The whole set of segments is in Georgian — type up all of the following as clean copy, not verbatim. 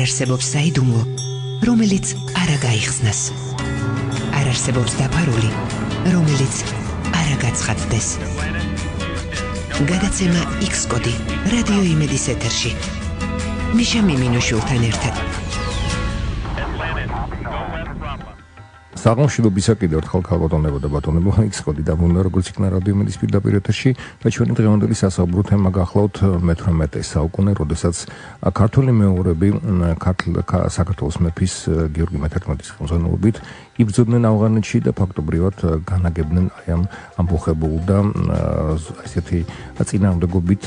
არსებობს საიდუმლო, რომელიც არ გაიხსნას. არ არსებობს დაფარული, რომელიც არ გაცხადდეს. გადაცემა X-კოდი რადიო იმედის ეთერში. მიშა მიმინოშულთან ერთად. საღამოშიდობისა კიდევ ერთხელ ქალბატონებო და ბატონებო, X-კოდი დაბრუნდა როგორც იქნა რადიო იმედის პირდაპირ ეთერში და ჩვენი დღევანდელი სასაუბრო თემა გახლავთ მე-18 საუკუნე, როდესაც ქართული მეომრები საქართველოს მეფის გიორგი მე-11-ის ხელმძღვანელობით იბრძოდნენ ავღანეთში და ფაქტობრივად განაგებდნენ აი ამ ამბოხებულ და ესეთი წინააღმდეგობით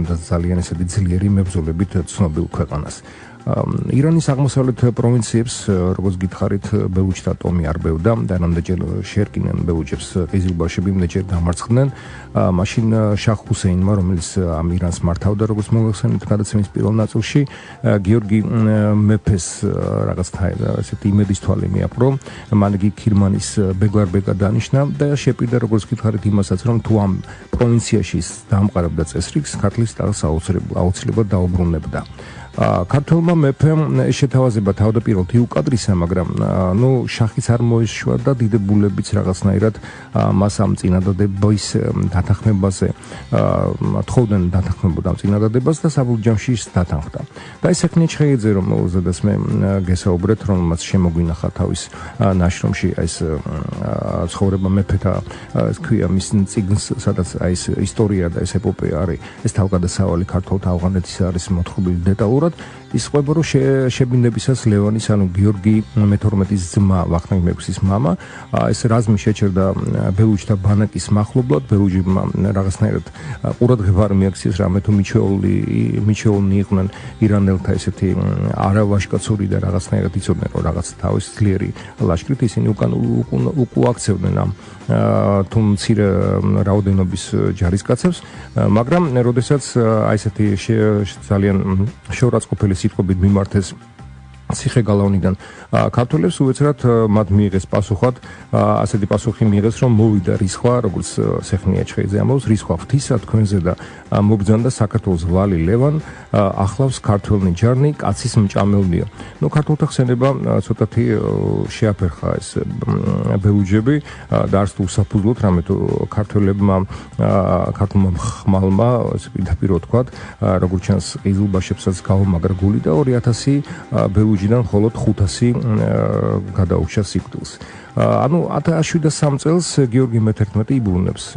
და ძალიან ესეთი ძლიერი მებრძოლებით ცნობილ ქვეყანას. ირანის აღმოსავლეთ პროვინციებს, როგორც გითხარით, ბელუჩთა ტომი არ ბევდა და რამდენჯერ შეერკინნენ ბელუჩებს ყიზილბაშები, მდეჯერ დამარცხდნენ. მაშინ შაჰ ჰუსეინმა, რომელიც ამ ირანს მართავდა, როგორც მოიხსენეთ გადაცემის პირველ ნაწილში, გიორგი მეფეს რაღაცნაირად ესეთი იმედის თვალი მიაპყრო, მან იგი ქირმანის ბეგლარბეგა დანიშნა და შეპირდა, როგორც გითხარით, იმასაც, რომ თუ ამ პროვინციაში დამყარებდა წესრიგს, ქართლის ტახტს აუცილებლად დაუბრუნებდა. ქართველმა მეფემ შეთავაზება თავდაპირველად იუკადრისა, მაგრამ შაჰის არ მოეშვა და დიდებულებიც რაღაცნაირად მას ამ წინადადების დათანხმებაზე თხოვდნენ დათანხმებოდა ამ წინადადებას და საბოლოო ჯამში დათანხმდა. და ეს საქმე შეეძე, რომ ზედაც მე გესაუბრეთ, რომ მას შემოგვინახა თავის ნაშრომში ეს ცხოვრება მეფეთა, ეს ქვია მის წიგნს, სადაც აი ეს ისტორია და ეს ეპოპეა არის, ეს თავგადასავალი ქართულთა ავღანეთის არის მოთხრობილი დეტალურად. ის ყვება, რომ შებინდებისას ლევანის, ანუ გიორგი მე-12-ის ძმა, ვახტანგ მეფის მამა, ეს რაზმი შეჩერდა ბელუჩთა ბანაკის მახლობლად, ბელუჩებმა რაღაცნაირად ყურადღება არ მიაქციეს, რამე თუ მიჩეულნი იყვნენ ირანელთა ესეთი არავაშკაცური და რაღაცნაირად იცოდნენ, რომ რაღაც თავის ძლიერი ლაშქრით ისინი უკუაქცევდნენ ამ თუ მცირე რაოდენობის ჯარისკაცებს, მაგრამ როდესაც აი ესეთი ძალიან შორაცხყოფელი სიტყვებით მიმართეს ციხე-გალავნიდან ქართველებს, უეცრად მათ მიიღეს პასუხად, ასეთი პასუხი მიიღეს, რომ მოვიდა რისხვა, როგორც სეხნია ჩხეიძე ამბობს, რისხვა ღვთისა თქვენზე და მოგბრძანდა საქართველოს ვალი ლევან, ახლავს ქართველნი ჯარნი, კაცის მჭამელნია. ქართველთა ხსენება ცოტათი შეაფერხა ეს ბელუჯები და არც თუ უსაფუძვლოდ, რამე თუ ქართველებმა ხმალმა, პირდაპირ ვთქვათ, როგორც ჩანს ყიზილბაშებსაც გაუმაგრა გული და 2000 ბელუჯიდან მხოლოდ 500 გადაურჩა სიკვდილს. ანუ 1703 წელს გიორგი მე-11 იბრუნებს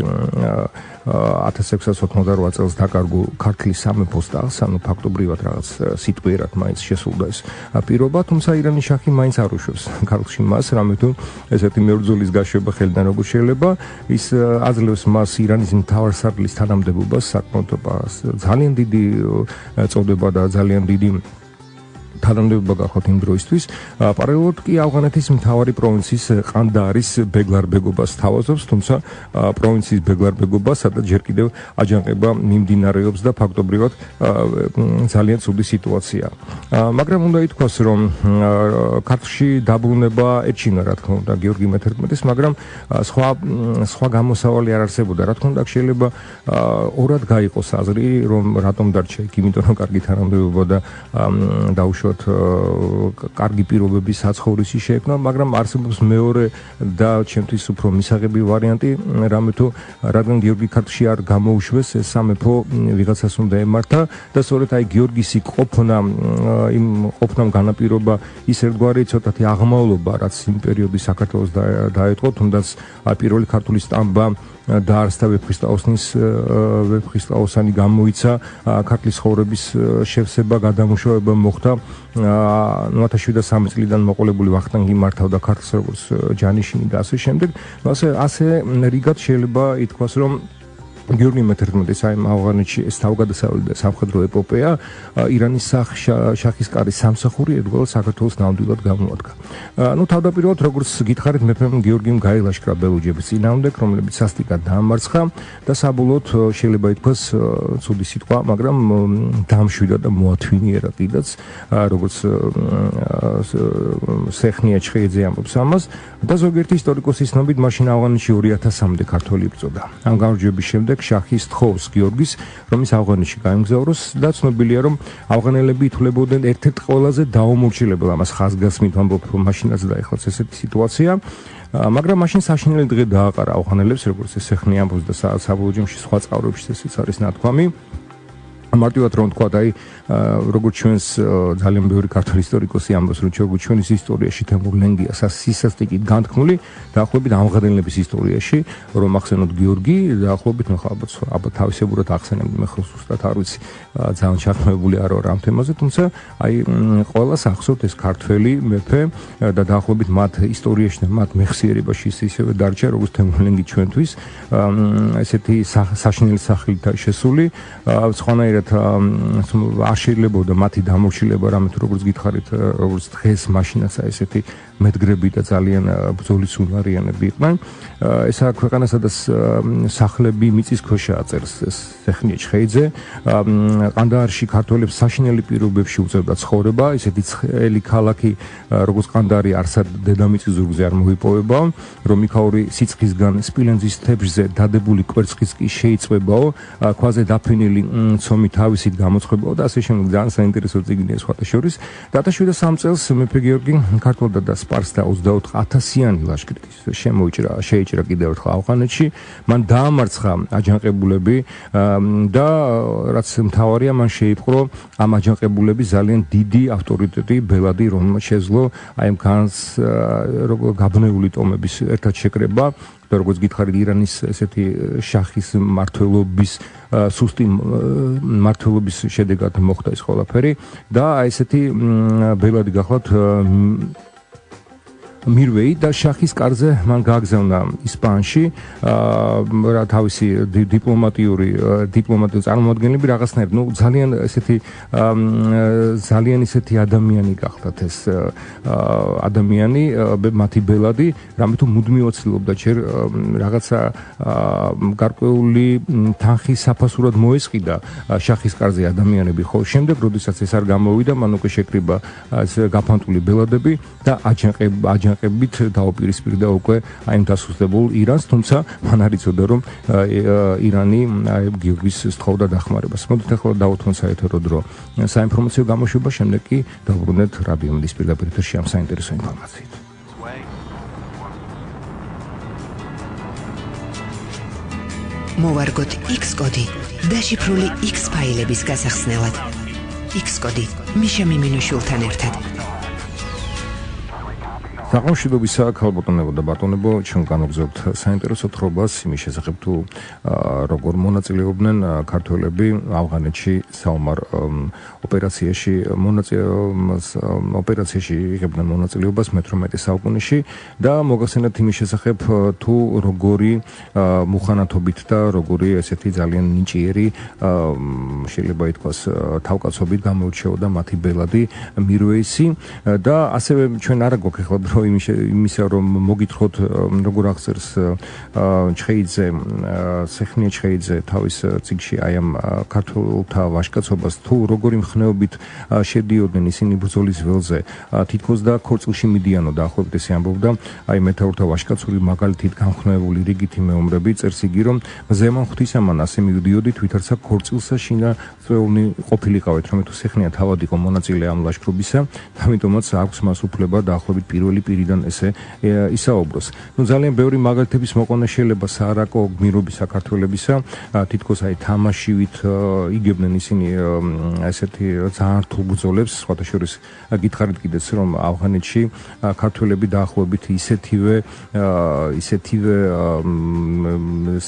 1688 წელს დაკარგულ ქართლის სამეფოს ტახტს, ანუ ფაქტობრივად რაღაც სიტყვიერად მაინც შესულდა ეს პირობა, თუმცა ირანის შაჰი მაინც არ უშვებს ქართლში მას, რამე თუ ესეთი მებრძოლის გაშვება ხელიდან როგორ შეიძლება, ის აძლევს მას ირანის მთავარსარდლის თანამდებობას, საკმაოდ ძალიან დიდი წოდება და ძალიან დიდი თანამდებობა გახოთ იმ დროისთვის. პარალელურად კი ავღანეთის მთავარი პროვინციის ყანდარის ბეგლარბეგობას თავაზობს, თუმცა პროვინციის ბეგლარბეგობა, სადაც ჯერ კიდევ აჯანყება მიმდინარეობს და ფაქტობრივად ძალიან ცუდი სიტუაცია. მაგრამ უნდა ითქვას, რომ ქართლში დაბრუნება ეჩინა, რა თქმა უნდა, გიორგი მე-11-ის, მაგრამ სხვა გამოსავალი არ არსებობდა. რა თქმა უნდა, შეიძლება ორად გაიყოს აზრი, რომ რატომ დარჩა იქ, იმიტომ რომ კარგი თანამდებობა და დაუშვათ კარგი პირობების საცხოვრისი შეექმნა, მაგრამ არსებობს მეორე და ჩემთვის უფრო მისაღები ვარიანტი, რამე თუ რადგან გიორგი ქართლში არ გამოუშვეს, ეს სამეფო ვიღაცას უნდა ემართა და სწორედ აი გიორგისი ყოფნამ განაპირობა ის ერთგვარი ცოტათი აღმავლობა, რაც იმ პერიოდის საქართველოს დაეთყო, თუნდაც პირველი ქართული სტამბა დაარსდა ვეფხისტყაოსანი გამოიცა, ქართლის ცხოვრების შევსება, გადამუშავება მოხდა. 1703 წლიდან მოყოლებული ვახტანგი მართავდა ქართლს როგორც ჯანიშინი და ასე შემდეგ. ასე რიგად შეიძლება ითქვას, რომ გიორგი მე-11-ის აი ავღანეთში ეს თავგადასავალი და სამხედრო ეპოპეა ირანის შაჰის კარის სამსახური ერთგვარად საქართველოს ნამდვილად გამოადგა. თავდაპირველად, როგორც გითხარით, მეფემ გიორგიმ გაილაშქრა ბელუჯების წინააღმდეგ, რომლებიც სასტიკად დაამარცხა და საბოლოოდ შეიძლება ითქვას ცუდი სიტყვა, მაგრამ დამშვიდა და მოათვინიერა კიდაც, როგორც სეხნია ჩხეიძე ამბობს ამას და ზოგიერთი ისტორიკოსის ცნობით მაშინ ავღანეთში 2000-მდე ქართველი იბრძოდა. ამ გამარჯვების შემდეგ შედეგ შაჰის თხოვს გიორგის, რომ ის ავღანეთში გაემგზავროს და ცნობილია, რომ ავღანელები ითვლებოდნენ ერთ-ერთ ყველაზე დაუმორჩილებელ ამას ხაზგასმით ვამბობ, რომ მაშინაც და ეხლაც ესეთი სიტუაცია. მაგრამ მაშინ საშინელი დღე დააყარა ავღანელებს, როგორც ეს ხნი ამბობს და საბოლოო ჯამში სხვა წყაროებში ესეც არის ნათქვამი. მარტივად რომ თქვა, აი როგორც ჩვენს ძალიან ბევრი ქართული ისტორიკოსი ამბობს, რომ ჩვენის ისტორიაში თემურ ლენგიას სისასტიკით განთქმული დაახლოებით ავღანელების ისტორიაში, რომ ახსენოთ გიორგი, დაახლოებით ალბათ თავისებურად ახსენებდი, მე ხო ზუსტად არ ვიცი, ძალიან ჩართმებული არ ვარ ამ თემაზე, თუმცა აი ყველას ახსოვთ ეს ქართველი მეფე და დაახლოებით მათ ისტორიაში და მათ მეხსიერებაში ისევე დარჩა, როგორც თემურ ლენგი ჩვენთვის, ესეთი საშინელი სახელით შესული, სხვანაირად არ შეიძლებოდა მათი დამორჩილება, რამე თუ როგორც გითხარით, როგორც დღეს მაშინაც ესეთი მედგრები და ძალიან ბრძოლის უნარიანები იყვნენ. ესა ქვეყანა, სადაც სახლები მიწისქვეშა აწერს სეხნია ჩხეიძე. ყანდაარში ქართველებს საშინელი პირობებში უწევდა ცხოვრება, ესეთი ცხელი ქალაქი, როგორც ყანდაარი არსად დედამიწის ზურგზე არ მოიპოვებაო, რომ იქაური სიცხისგან სპილენძის თეფშზე დადებული კვერცხიც კი შეიწვებაო, ქვაზე დაფინილი ცომი თავისით გამოცხებაო და ასე შემდეგ. ძალიან საინტერესო წიგნია სხვათა შორის. 1703 წელს მეფე გიორგი ქართველთა და სპარსს და 24,000-იანი ლაშქრით შეიჭრა კიდევ ერთხელ ავღანეთში. მან დაამარცხა აჯანყებულები და რაც მთავარია, მან შეიპყრო ამ აჯანყებულების ძალიან დიდი ავტორიტეტი ბელადი, რომელმაც შეძლო აი ამ გაბნეული ტომების ერთად შეკრება. და როგორც გითხარით, ირანის ესეთი შაჰის მმართველობის სუსტი მმართველობის შედეგად მოხდა ეს ყველაფერი და აი ესეთი ბელადი გახლავთ მირვეი და შაჰის კარზე მან გააგზავნა ისპანში რა თავისი დიპლომატიური წარმომადგენლები რაღაცნაირად, ძალიან ესეთი ადამიანი გახდათ ეს ადამიანი, მათი ბელადი, რამე თუ მუდმივად ცდილობდა ჯერ რაღაცა გარკვეული თანხის საფასურად მოესყიდა შაჰის კარზე ადამიანები, ხოლო შემდეგ, როდესაც ეს არ გამოვიდა, მან უკვე შეკრიბა გაფანტული ბელადები და აჯანყებით დაუპირისპირდა უკვე აი დასუსტებულ ირანს, თუმცა მან არ იცოდა, რომ ირანი გიორგის სთხოვდა დახმარებას. მოდით ახლა დავუთმოთ საეთერო დრო საინფორმაციო გამოშვება, შემდეგ კი დავუბრუნდეთ რადიო მდის პირდაპირ ეთერში ამ საინტერესო ინფორმაციით. მოვარგოთ X კოდი დაშიფრული X ფაილების გასახსნელად. X კოდი მიშა მიმინოშულთან ერთად. საკავშირობისა ქალბატონებო და ბატონებო, ჩვენ განვგზავნებთ საინტერესო თხრობას იმის შესახებ, თუ როგორ მონაწილეობდნენ ქართველები ავღანეთში საომარ ოპერაციაში იღებდნენ მონაწილეობას მე-18 საუკუნეში და მოგახსენებთ იმის შესახებ, თუ როგორი მუხანათობით და როგორი ესეთი ძალიან ნიჭიერი შეიძლება ითქვას თავკაცობით გამოირჩეოდა მათი ბელადი მირვეისი და ასევე ჩვენ არა გვაქვს ახლა დრო იმისა, რომ მოგითხროთ როგორ აღწერს სეხნია ჩხეიძე თავის წიგნში აი ამ ქართველთა ვაჟკაცობას, თუ როგორი მხნეობით შედიოდნენ ისინი ბრძოლის ველზე, თითქოს და ქორწილში მიდიანო დაახლოებით ესე ამბობდა აი მეთაურთა ვაჟკაცური მაგალითით განხნევებული რიგითი მეომრები, წერს იგი, რომ ზემან ღვთისამან ასე მივდიოდით, ვითარცა ქორწილსა შინა წვეულნი ყოფილიყავით, რომ თუ სეხნია თავად იყო მონაწილე ამ ლაშქრობისა, ამიტომაც აქვს მას უფლება დაახლოებით პირველი პირიდან ესე ისაუბროს. ძალიან ბევრი მაგალითების მოყვანა შეიძლება საარაკო გმირობის საქართველებისა, თითქოს აი თამაშივით იგებდნენ ისინი ესეთი ძალიან რთულ ბრძოლებს, სხვათა შორის გითხარით კიდეც, რომ ავღანეთში ქართველები დაახლოებით ისეთივე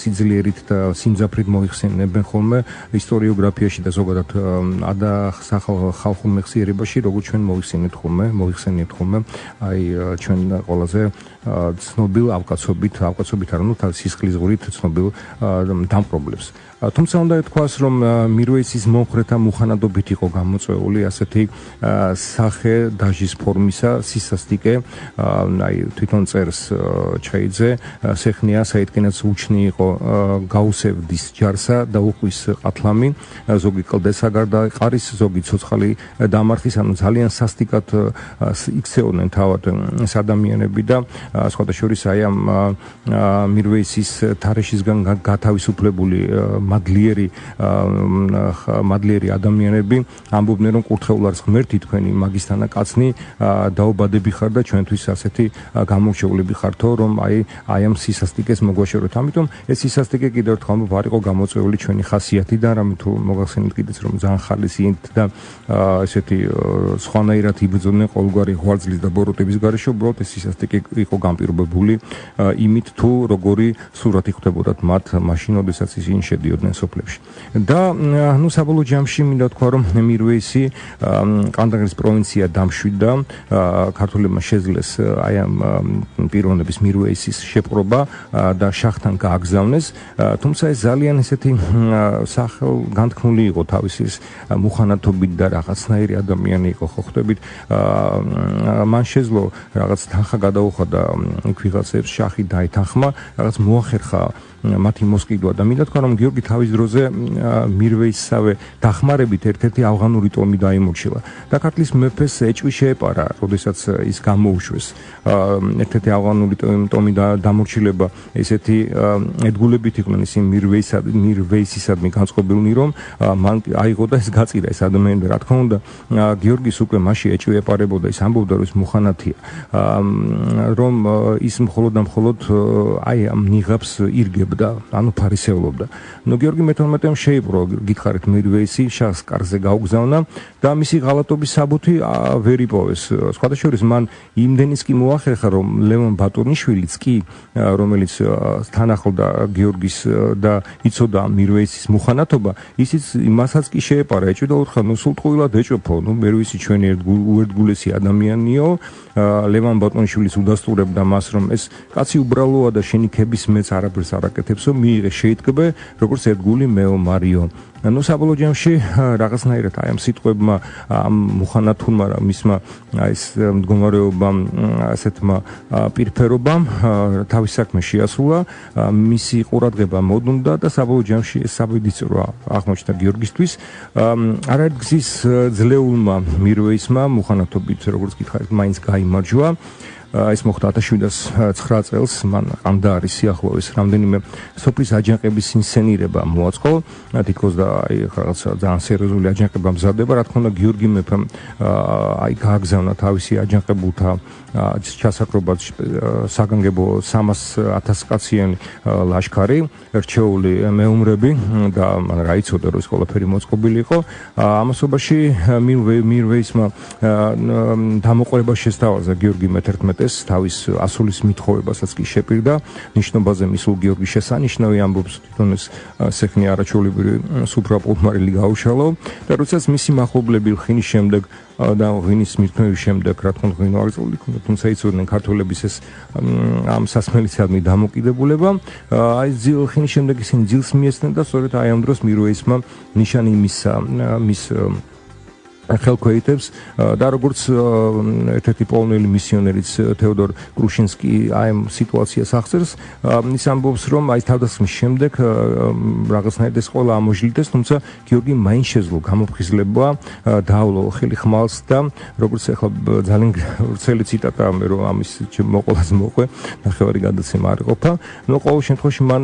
სიძლიერით და სიმძაფრით მოიხსენებენ ხოლმე ისტორიოგრაფიაში და ზოგადად ხალხურ მეხსიერებაში, როგორც ჩვენ მოიხსენიეთ ხოლმე აი ჩვენ ყველაზე ცნობილ ავკაცობით არ უნდა სისხლისღვრით ცნობილ დამპყრობლებს. თუმცა უნდა ითქვას, რომ მირვეისის მომხრეთა მუხანადობით იყო გამოწვეული ასეთი სახე დაჟის ფორმისა სისასტიკე, აი თვითონ წერს ჩხეიძე, სეხნია საიდკენაც უჩნი იყო გაუსევდის ჯარსა და უყვის ყათლამი, ზოგი კლდესა გარდაყარის, ზოგი ცოცხალი დამარხის, ანუ ძალიან სასტიკად იქცეოდნენ თავად ადამიანები და სხვათა შორის აი ამ მირვეისის თარეშისგან გათავისუფლებული მადლიერი ადამიანები ამბობდნენ რომ კურთხეულ არც ღმერთი თქვენი მაგისთანა კაცნი დაობადები ხარ და ჩვენთვის ასეთი გამორჩეულები ხართო რომ აი ამ სისასტიკეს მოგვაშოროთ. ამიტომ ეს სისასტიკე კიდევ ერთხელ ამბობ არ იყო გამოწვეული ჩვენი ხასიათიდან, რამე თუ მოგახსენებთ კიდეც რომ ძალიან ხალისიით და ესეთი სხვანაირად იბრძოდნენ ყოველგვარი ღვაწლის და ბოროტების გარეშე, უბრალოდ ეს სისასტიკე იყო განპირობებული იმით თუ როგორი სურათი ხვდებოდათ მათ მაშინ, როდესაც ისინი შედიოდნენ სოფლებში. და ნუ საბოლოო ჯამში მინდა თქვა რომ მირვეისი ყანდაყრის პროვინცია დამშვიდა, ქართველებმა შეძლეს აი ამ პიროვნების მირვეისის შეპყრობა და შახთან გააგზავნეს, თუმცა ეს ძალიან ესეთი სახელგანთქმული იყო თავისი მუხანათობით და რაღაცნაირი ადამიანი იყო, ხო ხვდებით, მან შეძლო რაღაც თანხა გადაუხადა იქ ვიღაცებს, შახი დაეთანხმა, რაღაც მოახერხა მათი მოსყიდვა და მინდა თქვა რომ გიორგი თავის დროზე მირვეისსავე დახმარებით ერთ-ერთი ავღანური ტომი დაიმორჩილა და ქართლის მეფეს ეჭვი შეეპარა, როდესაც ის გამოუშვეს. ერთ-ერთი ავღანური ტომი დამორჩილება ესეთი ედგულებით იყვნენ ისინი მირვეისისადმი განწყობილნი რომ მან აიღო და ეს გაწირა ეს ადამიანი და რა თქმა უნდა გიორგის უკვე მაშინ ეჭვი ეპარებოდა, ის ამბობდა რომ ის მუხანათია, რომ ის მხოლოდ და მხოლოდ აი ამ ნიღაბს ირგებდა, ანუ ფარისევლობდა. ნუ გიორგი მე-12-მ შეიპყრო, გითხარით, მირვეისი შახს კარზე გაუგზავნა და მისი ღალატობის საბუთი ვერ იპოვეს. სხვათა შორის მან იმდენიც კი მოახერხა რომ ლევონ ბატონიშვილიც კი, რომელიც თან ახლდა გიორგის და იცოდა მირვეისის მუხანათობა, ისიც იმასაც კი შეეპარა, ეჭვი და უთხრა, ნუ სულტყუილად ეჭვფო, ნუ მირვეისი ჩვენი უერთგულესი ადამიანიო, ლევან ბატონიშვილის უდასტურებდა მას რომ ეს კაცი უბრალოა და შენი ქების მეც არაფერს არ აკეთებსო, მიიღე შეიტკბე როგორც ერთგული მეო მარიო. ნუ საბოლოო ჯამში რაღაცნაირად აი ამ სიტყვებმა, ამ მუხანათურმა მისმა ეს მდგომარეობამ, ასეთმა პირფერობამ თავის საქმე შეასრულა, მისი ყურადღება მოდუნდა და საბოლოო ჯამში ეს საბედისწერო აღმოჩნდა გიორგისთვის. არაერთ გზის ძლეულმა მირვეისმა მუხანათობით, როგორც გითხარით, მაინც გაიმარჯვა. ეს მოხდა 1709 წელს, მან ყანდაარის სიახლოვეს რამდენიმე სოფლის აჯანყების ინსცენირება მოაწყო, თითქოს და აი რაღაც ძალიან სერიოზული აჯანყება მზადდება, რა თქმა უნდა გიორგი მეფემ აი გააგზავნა თავისი აჯანყებულთა ჩასაკრობად საგანგებო 300,000 კაციანი ლაშქარი, რჩეული მეომრები და მან რა იცოდა რომ ეს ყველაფერი მოწყობილი იყო. ამასობაში მირვეისმა დამოყრება შესთავაზა გიორგი მე-11-ს, თავის ასულის მithოვებასაც კი შეპირდა, ნიშნობაზე მისულ გიორგის შესანიშნავი ამბობს თვითონ ეს სექნი არაჩვეულებრივი სუფრაპულმარილი გაუშალო და როდესაც მისი მახლობლები ღვინის შემდეგ და ღვინის მირთმევის შემდეგ, რა თქმა უნდა, ღვინო არ იწოლი ქონდა, თუმცა იცოდნენ ქართველების ეს ამ სასმელისადმი დამოკიდებულება, აი ღვინის შემდეგ ისინი ძილს მიეცნენ და სწორედ აი ამ დროს მირვეისმა ნიშანი მისცა მის ხელქვეითებს და როგორც ერთ-ერთი პოლონელი მისიონერიც თეოდორ კრუშინსკი აი ამ სიტუაციას აღწერს, ის ამბობს რომ აი თავდასხმის შემდეგ რაღაცნაირად ეს ყველა ამოჟლიტეს, თუმცა გიორგი მაინც შეძლო გამოფხიზლება, დაავლო ხელი ხმალს და როგორც ახლა ძალიან ვრცელი ციტატაა, მე რომ ამის მოყოლას მოყვე, ნახევარი გადაცემა არ იყოფა. ნუ ყოველ შემთხვევაში მან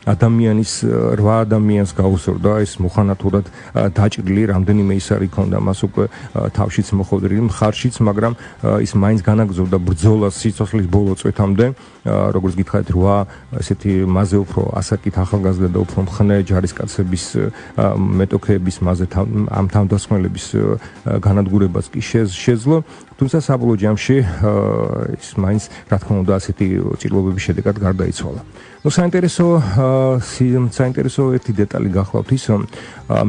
8 ადამიანს გაუსწორდა ეს მუხანათურად დაჭრილი, რამდენიმე ის არ იქონდა მას უკვე თავშიც მოხდრილი, მხარშიც, მაგრამ ის მაინც განაგრძობდა ბრძოლას სიცოცხლის ბოლო წვეთამდე, როგორც გითხარით, 8 ესეთი მასზე უფრო ასაკით ახალგაზრდა და უფრო მხნე ჯარისკაცების მეტოქეების მასზე ამ თავდასხმელების განადგურებას კი შეძლო, თუმცა საბოლოო ჯამში ის მაინც რა თქმა უნდა ასეთი ჭირლობების შედეგად გარდაიცვალა. ნუ საინტერესო ერთი დეტალი გახლავთ ის, რომ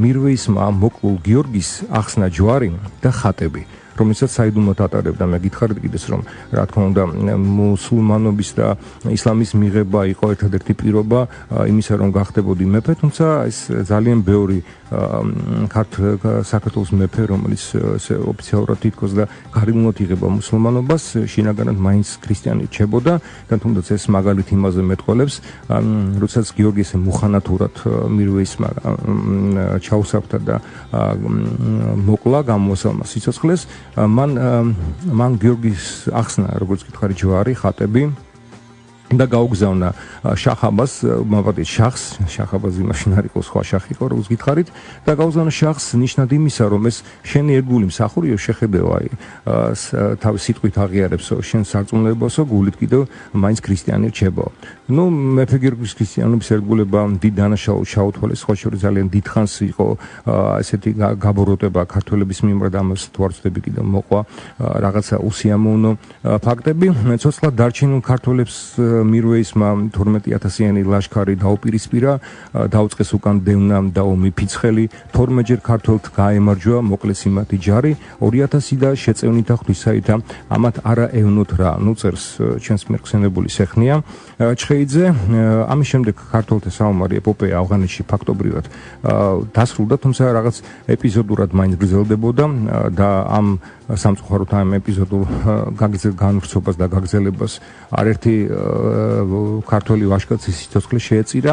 მირვეისმა მოკლულ გიორგის ახსნა ჯვარი და ხატები, რომელსაც საიდუმლოდ ატარებდა. მე გითხარით კიდეც რომ რა თქმა უნდა მუსულმანობის და ისლამის მიღება იყო ერთადერთი პირობა იმისა რომ გახდებოდი მეფე, თუმცა ეს ძალიან ბევრი საქართველოს მეფე, რომელიც ოფიციალურად თითქოს და გარეგნულად იღება მუსულმანობას, შინაგანად მაინც ქრისტიანი რჩებოდა და თუნდაც ეს მაგალითი იმაზე მეტყველებს, როდესაც გიორგის მუხანათურად მირვეისმა ჩაუსაფრდა და მოკლა, გამოასალმა სიცოცხლეს, მან გიორგის ახსნა, როგორც გითხარი, ჯვარი, ხატები და გაუგზავნა შახაბას, მოვადეთ შახაბაზი მაშინ არ იყო, სხვა შახი იყო, როგორც გითხარით, და გაუგზავნა შახს ნიშნად იმისა, რომ ეს შენი ერთგული მსახურიო შეხედეო, აი თავის სიტყვით აღიარებსო შენ სარწმუნოებასო, გულით კიდევ მაინც ქრისტიანი რჩებო. ნუ მეფე გიორგის ქრისტიანობის ერთგულება დიდ დანაშაულს ჩაუთვალეს, სხვა შორის ძალიან დიდხანს იყო ესეთი გაბოროტება ქართველების მიმართ, ამას თვარწდები კიდევ მოყვა რაღაცა უსიამოვნო ფაქტები. ცოცხლად დარჩენილ ქართველებს მირვეისმა 12,000-იანი ლაშქარი დაუპირისპირა, დაუწყეს უკან დევნა და ომი ფიცხელი, 12-ჯერ ქართველთ გაემარჯვა, მოკლეს იმათი ჯარი, 2,000 და შეწევნითა ღვთისაითა, ამათ არა ევნოთ რა. ნუ წერს ჩვენს მერხსენებული სეხნია ჩხეიძე. ამის შემდეგ ქართველთა საომარი ეპოპეა ავღანეთში ფაქტობრივად დასრულდა, თუმცა რაღაც ეპიზოდურად მაინც გრძელდებოდა და ამ სამწუხაროდ ამ ეპიზოდურ განვრცობას და გაგრძელებას არერთი ქართველი ვაჟკაცის სიცოცხლე შეეწირა.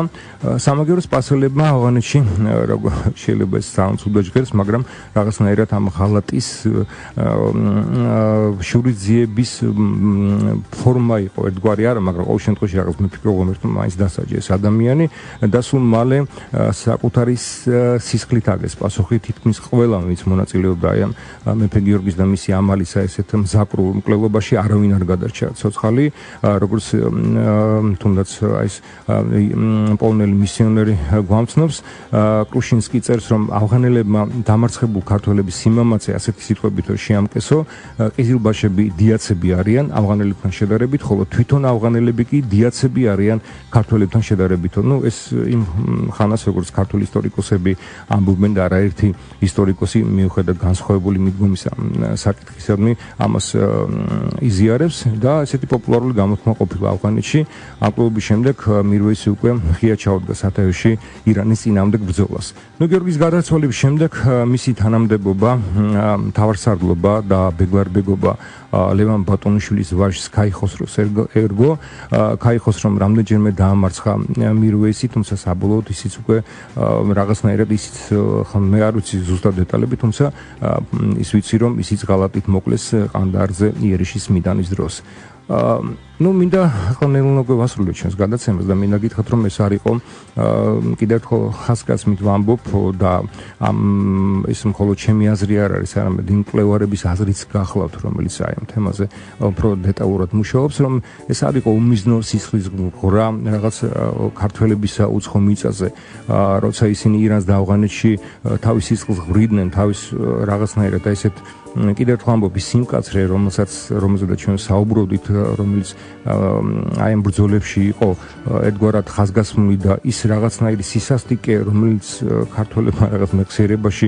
სამაგერო სპარსელებმა ავღანეთში შეიძლება ეს ძალიან ცუდად ჟღერს, მაგრამ რაღაცნაირად ამ ღალატის შურიძიების ფორმა იყო ერთგვარი არა, მაგრამ ყოველ შემთხვევაში რაღაც მიფიქრობ რომ მაინც დასაჯეს ადამიანი და სულ მალე საკუთარი სისხლით აგეს პასუხი თითქმის ყველა, ვინც მონაწილეობდა ამ მეფე გიორგის და მისი ამალისა ესეთ მზაკრულ მკვლელობაში, არავინ არ გადარჩა ცოცხალი, როგორც თუნდაც ეს პოლონელი მისიონერი გვამცნობს. კრუშინსკი წერს, რომ ავღანელებმა დამარცხებულ ქართველების სიმამაცე ასეთი სიტყვებით შეამკესო, ყიზილბაშები დიაცები არიან ავღანელებთან შედარებით, ხოლო თვითონ ავღანელები კი დიაცები არიან ქართველებთან შედარებით. ნუ ეს იმ ხანას, როგორც ქართული ისტორიკოსები ამბობენ და არაერთი ისტორიკოსი მიუხედავად განსხვავებული მიდგომისა საკითხისადმი ამას იზიარებს და ესეთი პოპულარული გამოთქმა ყოფილა ავღანეთში. ამ კლუბის შემდეგ მირვეისი უკვე ღია ჩაუდგა სათავეში ირანის წინააღმდეგ ბრძოლას. ნუ გიორგის გარდაცვალების შემდეგ მისი თანამდებობა, მთავარსარდლობა და ბეგლარბეგობა ლევან ბატონიშვილის ვაჟს ქაიხოსროს ერგო. ქაიხოსრომ რამდენჯერმე დაამარცხა მირვეისი, თუმცა საბოლოოდ ისიც უკვე რაღაცნაირად ისიც მე არ ვიცი ზუსტად დეტალები, თუმცა ის ვიცი რომ ისიც ღალატით მოკლეს ყანდაარზე იერიშის მიდანის დროს. ნუ მინდა ხანელუნო გვასრულე ჩვენს გადაცემას და მინდა გითხრათ რომ ეს არ იყო კიდევ ერთხელ ხასკაცმით ვამბობ და ეს მხოლოდ ჩემი აზრი არ არის, არამედ იმ მკვლევარების აზრიც გახლავთ, რომელიც აი ამ თემაზე უფრო დეტალურად მუშაობს, რომ ეს არ იყო უმიზნო სისხლის ღრა რაღაც ქართველებისა უცხო მიწაზე, როცა ისინი ირანს და ავღანეთში თავის სისხლს ღვრიდნენ, თავის რაღაცნაირად ესეთ კიდევ ერთხელ ამბობ ის სიმკაცრე, რომელზედაც ჩვენ საუბრობდით, რომელიც აი ამ ბრძოლებში იყო ერთგვარად ხაზგასმული და ის რაღაცნაირი სისასტიკე, რომელიც ქართველებმა რაღაც მეხსიერებაში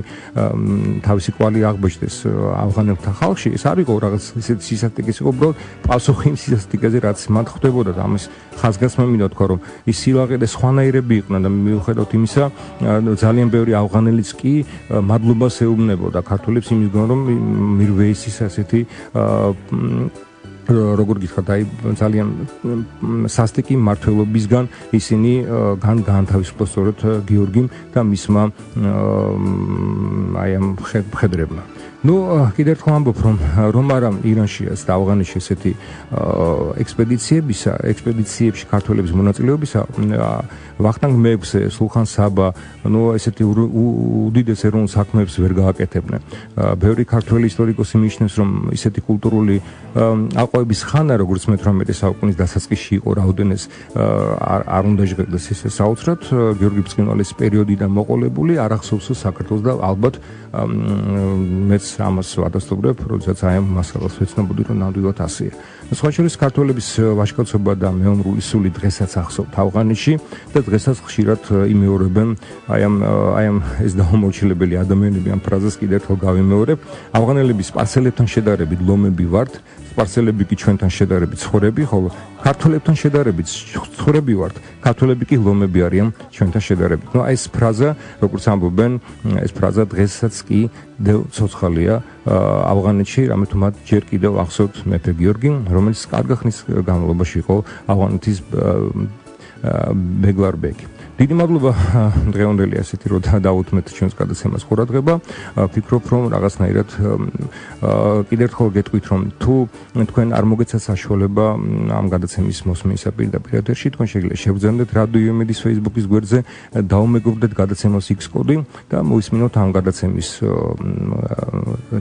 თავისი კვალი აღბეჭდეს ავღანელთა ხალხში, ეს არ იყო რაღაც ისეთი სისასტიკე, იყო უბრალოდ პასუხი იმ სისასტიკეზე, რაც მან ხდებოდა და ამის ხაზგასმა მინდა თქვა, რომ ის სილაღე და სხვანაირები იყვნენ და მიუხედავად იმისა, ძალიან ბევრი ავღანელიც კი მადლობას ეუბნებოდა ქართველებს იმის გამო, რომ მირვეისის ასეთი როგორ გითხრათ, აი ძალიან სასტიკი მმართველობისგან ისინი განთავისუფლეს სწორედ გიორგიმ და მისმა აი ამ მხედრებმა. ნუ კიდევ ერთხელ ამბობ, რომ არა ირანშია და ავღანეთში ესეთი ექსპედიციებში ქართველების მონაწილეობისა ვახტანგ მეექვსე, სულხან საბა, ნუ ესეთი უდიდეს ეროვნულ საქმეებს ვერ გააკეთებდნენ. ბევრი ქართველი ისტორიკოსი მიიჩნევს, რომ ისეთი კულტურული აყვავების ხანა, როგორც მე-18 საუკუნის დასაწყისში იყო, რაოდენეს არ უნდა ჟღერდეს ესე საოცრად, გიორგი ბრწყინვალის პერიოდიდან მოყოლებული არ ახსოვსო საქართველოს და ალბათ მეც ამას ვადასტურებ, როდესაც აი ამ მასალას ვეცნობოდი, რომ ნამდვილად ასეა. სხვა შორის ქართველების ვაჟკაცობა და მეომრული სული დღესაც ახსოვთ ავღანეთში და დღესაც ხშირად იმეორებენ აი ამ ეს დაუმორჩილებელი ადამიანები ამ ფრაზას კიდევ ერთხელ გავიმეორებ. ავღანელები სპარსელებთან შედარებით ლომები ვართ, სპარსელები კი ჩვენთან შედარებით ცხვრები, ხოლო ქართველებთან შედარებით ცხვრები ვართ, ქართველები კი ლომები არიან ჩვენთან შედარებით. ნუ ეს ფრაზა, როგორც ამბობენ, ეს ფრაზა დღესაც კი ცოცხალია ავღანეთში, რამე თუ მათ ჯერ კიდევ ახსოვთ მეფე გიორგი, რომელიც კარგი ხნის განმავლობაში იყო ავღანეთის ბეგლარბეგი. დიდი მადლობა დღევანდელი ასეთი რომ დავუთმეთ ჩვენს გადაცემას ყურადღება. ვფიქრობ რომ რაღაცნაირად კიდევ ერთხელ გეტყვით რომ თუ თქვენ არ მოგეცათ საშუალება ამ გადაცემის მოსმენისა პირდაპირ ეთერში, თქვენ შეგიძლიათ შევძენდეთ რადიო იმედის Facebook-ის გვერდზე, დაუმეგობრდეთ გადაცემას X კოდი და მოისმინოთ ამ გადაცემის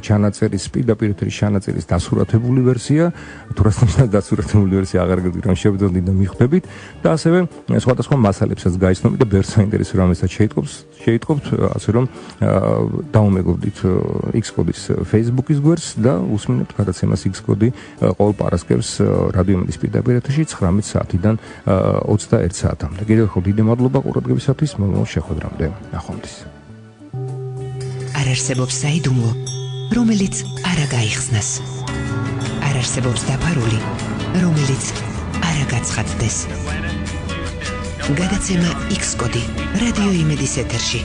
ჩანაწერის პირდაპირ ეთერის ჩანაწერის დასურათებული ვერსია, თუ რასაც დასურათებული ვერსია აღარ გეტყვით რომ შევძენდით და მიხვდებით და ასევე სხვადასხვა მასალებსაც გაიცნოთ და ბევრს საინტერესო რამესაც შეიტყობთ, ასე რომ დაუმეგობრდით X კოდის Facebook-ის გვერდს და უსმინებთ გადაცემას X კოდი ყოველ პარასკევს რადიო იმედის პირდაპირ ეთერში 19 საათიდან 21 საათამდე. კიდევ ერთხელ დიდი მადლობა ყურადღებისათვის, მომავალ შეხვედრამდე. ნახვამდის. არ არსებობს საიდუმლო, რომელიც არ გაიხსნას. არ არსებობს დაფარული, რომელიც არ გაცხადდეს. გადაცემა X კოდი რადიო იმედის ეთერში.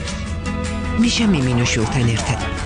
მიშა მიმინოშულთან ერთად.